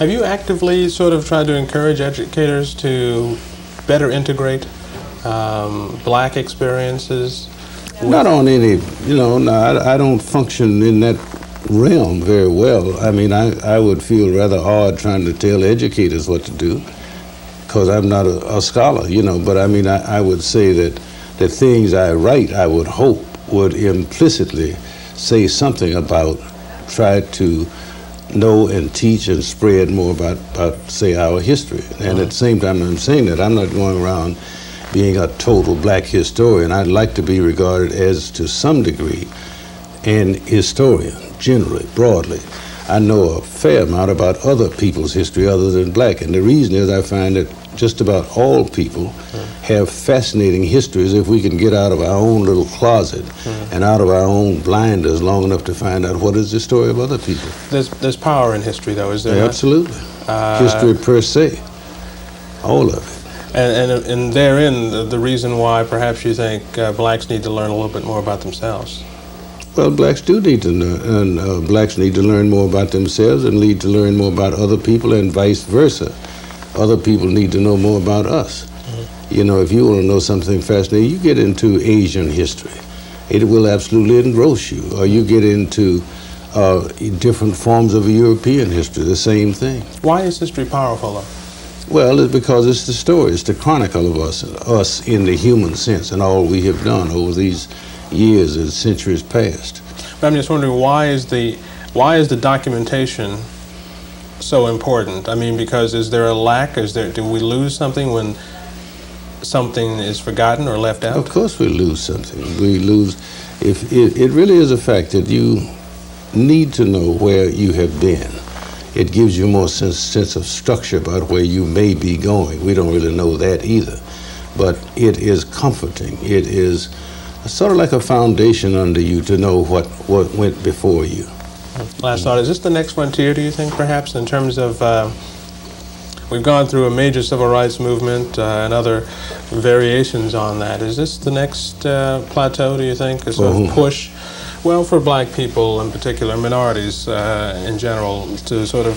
Have you actively sort of tried to encourage educators to better integrate black experiences? Not on any, no, I don't function in that realm very well. I mean, I would feel rather odd trying to tell educators what to do because I'm not a scholar, but I mean, I would say that the things I write, I would hope, would implicitly say something about try to know and teach and spread more about say, our history. And at the same time I'm saying that, I'm not going around being a total black historian. I'd like to be regarded as, to some degree, an historian, generally, broadly. I know a fair amount about other people's history other than black, and the reason is I find that just about all people have fascinating histories if we can get out of our own little closet and out of our own blinders long enough to find out what is the story of other people. There's power in history, though, is there not? Absolutely. History per se, all of it. And therein, the reason why perhaps you think blacks need to learn a little bit more about themselves. Well, blacks do need to learn, and blacks need to learn more about themselves and need to learn more about other people, and vice versa. Other people need to know more about us. If you want to know something fascinating, you get into Asian history. It will absolutely engross you. Or you get into different forms of European history, the same thing. Why is history powerful, though? Well, it's because it's the story, it's the chronicle of us in the human sense and all we have done over these years and centuries past. But I'm just wondering, why is the documentation so important? I mean, because is there a lack? Do we lose something when something is forgotten or left out? Of course we lose something. We lose, if it really is a fact that you need to know where you have been. It gives you more sense of structure about where you may be going. We don't really know that either. But it is comforting. It is sort of like a foundation under you to know what went before you. Last thought, is this the next frontier, do you think, perhaps, in terms of, we've gone through a major civil rights movement and other variations on that. Is this the next plateau, do you think, a sort of push? Well, for black people in particular, minorities in general, to sort of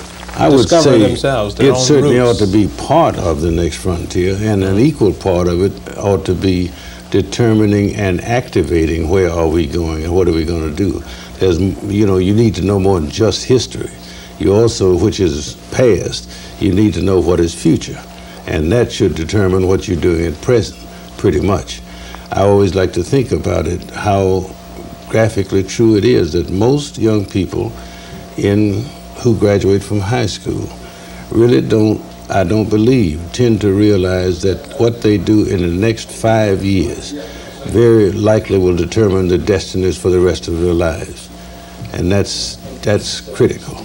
discover themselves, their own roots. It certainly ought to be part of the next frontier, and an equal part of it ought to be determining and activating where are we going and what are we going to do. There's, you need to know more than just history. You also, which is past, you need to know what is future, and that should determine what you're doing at present, pretty much. I always like to think about it, how graphically true it is that most young people who graduate from high school really I don't believe, tend to realize that what they do in the next 5 years very likely will determine the destinies for the rest of their lives. And that's critical.